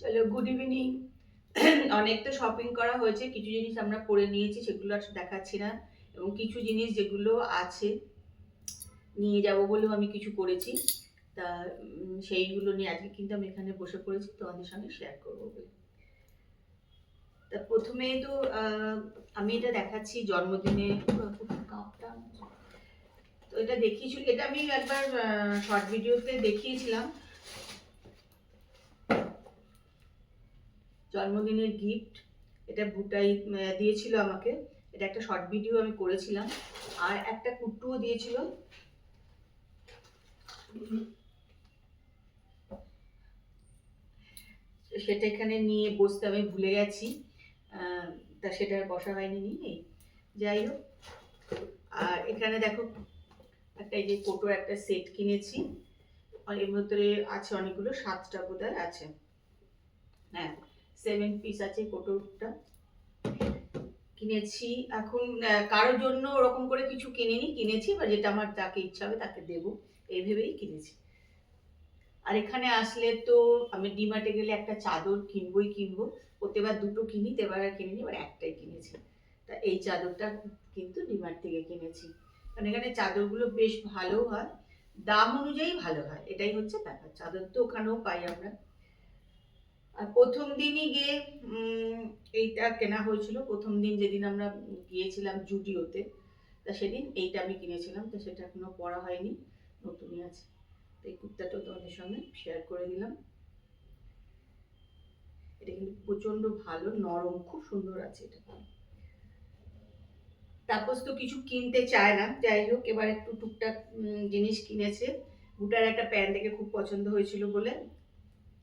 চলো, good evening. অনেক তো শপিং করা হয়েছে, কিছু জিনিস আমরা পরে নিয়েছি, সেগুলো আর দেখাচ্ছি না। এবং কিছু জিনিস যেগুলো আছে নিয়ে যাব বলেও আমি কিছু করেছি। তা সেইগুলো নিয়ে আজকে কিন্তু আমি এখানে বসে পড়েছি তোমাদের সঙ্গে শেয়ার করবো বলে। তা প্রথমে তো আমি এটা দেখাচ্ছি জন্মদিনে কাপটা। তো এটা দেখিয়েছিল, এটা আমি একবার শর্ট ভিডিওতে দেখিয়েছিলাম, জন্মদিনের গিফট। এটা বুটাই দিয়েছিল আমাকে। এটা একটা শর্ট ভিডিও আমি করেছিলাম। আর একটা কুট্টুও দিয়েছিল, সেটা এখানে নিয়ে বসতে আমি ভুলে গেছি। তা সেটা বসা হয়নি, নিয়ে যাই হোক। আর এখানে দেখো একটা, এই যে কোটোর একটা সেট কিনেছি। আর এর ভিতরে আছে অনেকগুলো, 7টা বোধহয় আছে। হ্যাঁ, 7 পিস আছে কোটোরটা কিনেছি। এখন কারোর জন্য ওরকম করে কিছু কিনিনি, কিনেছি বা যেটা আমার যাকে ইচ্ছা হবে তাকে দেবো, এই ভেবেই কিনেছি। আর এখানে আসলে তো আমি ডিমার্টে গেলে একটা চাদর কিনবই কিনবো। প্রত্যেকবার দুটো কিনি, এবার আর কিনিনি, এবার একটাই কিনেছি। তা এই চাদরটা কিন্তু ডিমার্ট থেকে কিনেছি, কারণ এখানে চাদরগুলো বেশ ভালো হয়, দাম অনুযায়ী ভালো হয়, এটাই হচ্ছে ব্যাপার। চাদর তো ওখানেও পাই আমরা। আর প্রথম দিনই গিয়ে এইটা কেনা হয়েছিল, প্রথম দিন যেদিন আমরা গিয়েছিলাম জুডিওতে। তা সেদিন এইটা আমি কিনেছিলাম, তো সেটা এখনো পরা হয়নি, নতুনই আছে। তো এই কুর্তাটাও তোমাদের সঙ্গে শেয়ার করে দিলাম। এটা কিন্তু প্রচন্ড ভালো, নরম, খুব সুন্দর আছে এটা। তাপস তো কিছু কিনতে চায় না, যাই হোক এবার একটু টুকটাক জিনিস কিনেছে। বুটার একটা প্যান্ট দেখে খুব পছন্দ হয়েছিল বলে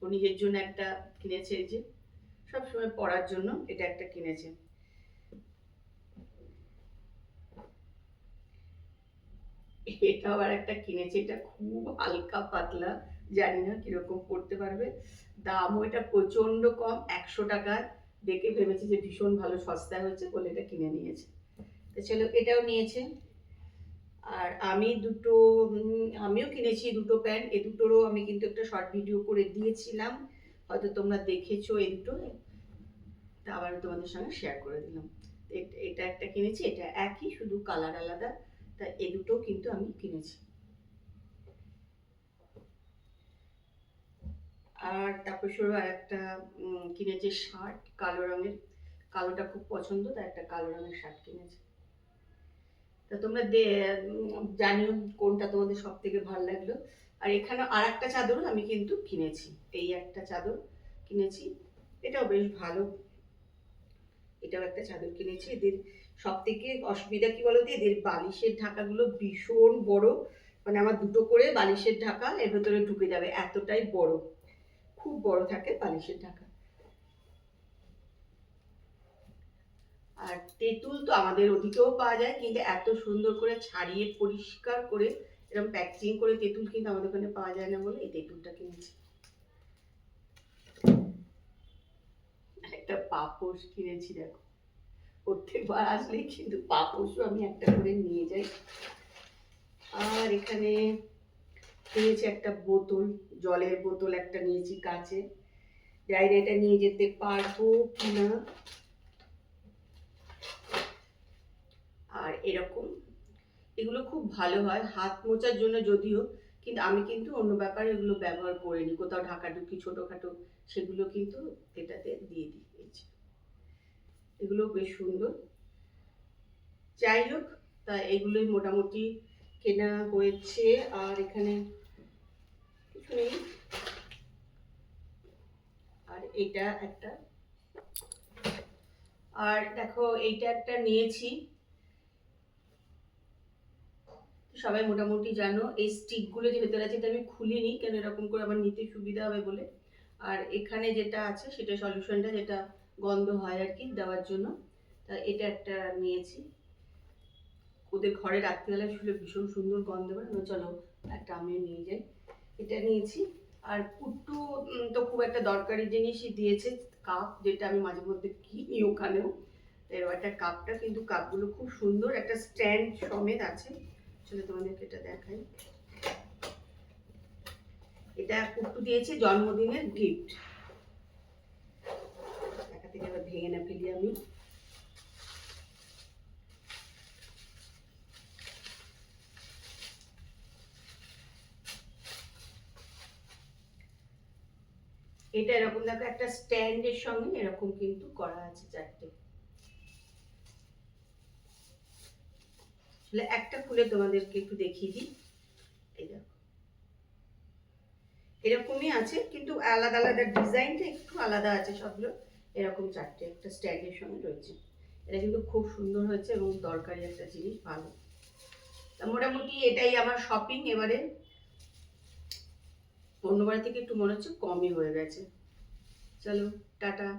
ও নিজের জন্য একটা কিনেছে, এই যে সবসময় পরার জন্য এটা একটা কিনেছে। এটা আবার একটা কিনেছে, এটা খুব হালকা পাতলা, জানি না কিরকম পড়তে পারবে। দামও এটা প্রচন্ড কম, 100 টাকার। দেখে ভেবেছে যে ভীষণ ভালো, সস্তা হয়েছে বলে এটা কিনে নিয়েছে। তো চলো, এটাও নিয়েছে। আর আমি দুটো আমিও কিনেছি দুটো প্যান্ট, এই দুটোরও আমি কিন্তু একটা শর্ট ভিডিও করে দিয়েছিলাম, হয়তো তোমরা দেখেছো এই দুটো। তা আবার তোমাদের সঙ্গে শেয়ার করে দিলাম। এটা একটা কিনেছি, এটা একই, শুধু কালার আলাদা। তা এই দুটো কিন্তু আমি কিনেছি। আর তারপর শুরু আর একটা কিনেছে শার্ট, কালো রঙের। কালোটা খুব পছন্দ, তাই একটা কালো রঙের শার্ট কিনেছে। তা তোমরা জানিও কোনটা তোমাদের সব থেকে ভালো লাগলো। আর এখানে আর একটা চাদর আমি কিন্তু কিনেছি, এই একটা চাদর কিনেছি, এটাও বেশ ভালো। এটাও একটা চাদর কিনেছি। এদের সব থেকে অসুবিধা কি বলতো, এদের বালিশের ঢাকাগুলো ভীষণ বড়, মানে আমার দুটো করে বালিশের ঢাকা এর ভেতরে ঢুকে যাবে, এতটাই বড়, খুব বড় থাকে বালিশের ঢাকা। আর তেঁতুল তো আমাদের ওদিকেও পাওয়া যায়, কিন্তু এত সুন্দর করে ছাড়িয়ে পরিষ্কার করে এরকম প্যাকেজিং করে তেঁতুল কিন্তু আমাদের ওখানে পাওয়া যায় না বলে এই তেঁতুলটা কিনেছি। একটা পাপোশ কিনেছি, দেখো প্রত্যেকবার আসলেই কিন্তু পাপোশও আমি একটা করে নিয়ে যাই। আর এখানে কিনেছি একটা বোতল, জলের বোতল একটা নিয়েছি কাচের, জানি না এটা নিয়ে যেতে পারবো কিনা। আর এরকম এগুলো খুব ভালো হয় হাত মোছার জন্য যদিও, কিন্তু আমি কিন্তু অন্য ব্যাপারে এগুলো ব্যবহার করিনি, কোথাও ঢাকাঢুকি ছোটোখাটো সেগুলো কিন্তু এটাতে দিয়ে দিই। এগুলো বেশ সুন্দর। যাই হোক, তা এগুলোই মোটামুটি কেনা হয়েছে। আর এখানে কিছু নেই। আর এটা একটা, আর দেখো এইটা একটা নিয়েছি, সবাই মোটামুটি জানো এই স্টিকগুলো যে ভেতরে আছে এটা আমি খুলিনি, কেন এরকম করে আমার নিতে সুবিধা হবে বলে। আর এখানে যেটা আছে সেটা সলিউশনটা, যেটা গন্ধ হয় আর কি দেওয়ার জন্য, তা এটা একটা নিয়েছি। ওদের ঘরে রাত্রিবেলা শুলে ভীষণ সুন্দর গন্ধ হয়, চলো একটা আমিও নিয়ে যাই, এটা নিয়েছি। আর কুট্টু তো খুব একটা দরকারি জিনিসই দিয়েছে, কাপ, যেটা আমি মাঝে মধ্যে কিনি ওখানেও। এর একটা কাপটা কিন্তু কাপগুলো খুব সুন্দর, একটা স্ট্যান্ড সমেত আছে। চলো তোমাদেরকে এটা দেখাই। এটা কুট্টু দিয়েছে জন্মদিনের গিফট। থেকে আবার ভেঙে না ফেলি আমি। এটা এরকম দেখো একটা স্ট্যান্ডের সঙ্গে এরকম কিন্তু করা আছে চারটে। একটা খুলে তোমাদেরকে একটু দেখিয়ে দিই। এই দেখো এরকমই আছে, কিন্তু আলাদা আলাদা ডিজাইনটা একটু আলাদা আছে সবগুলো। এরকম চারটে একটা স্ট্যান্ডের সঙ্গে রয়েছে। এটা কিন্তু খুব সুন্দর হয়েছে এবং দরকারি একটা জিনিস, ভালো। তা মোটামুটি এটাই আমার শপিং। এবারে অন্যবার থেকে একটু মনে হচ্ছে কমই হয়ে গেছে। চলো টাটা।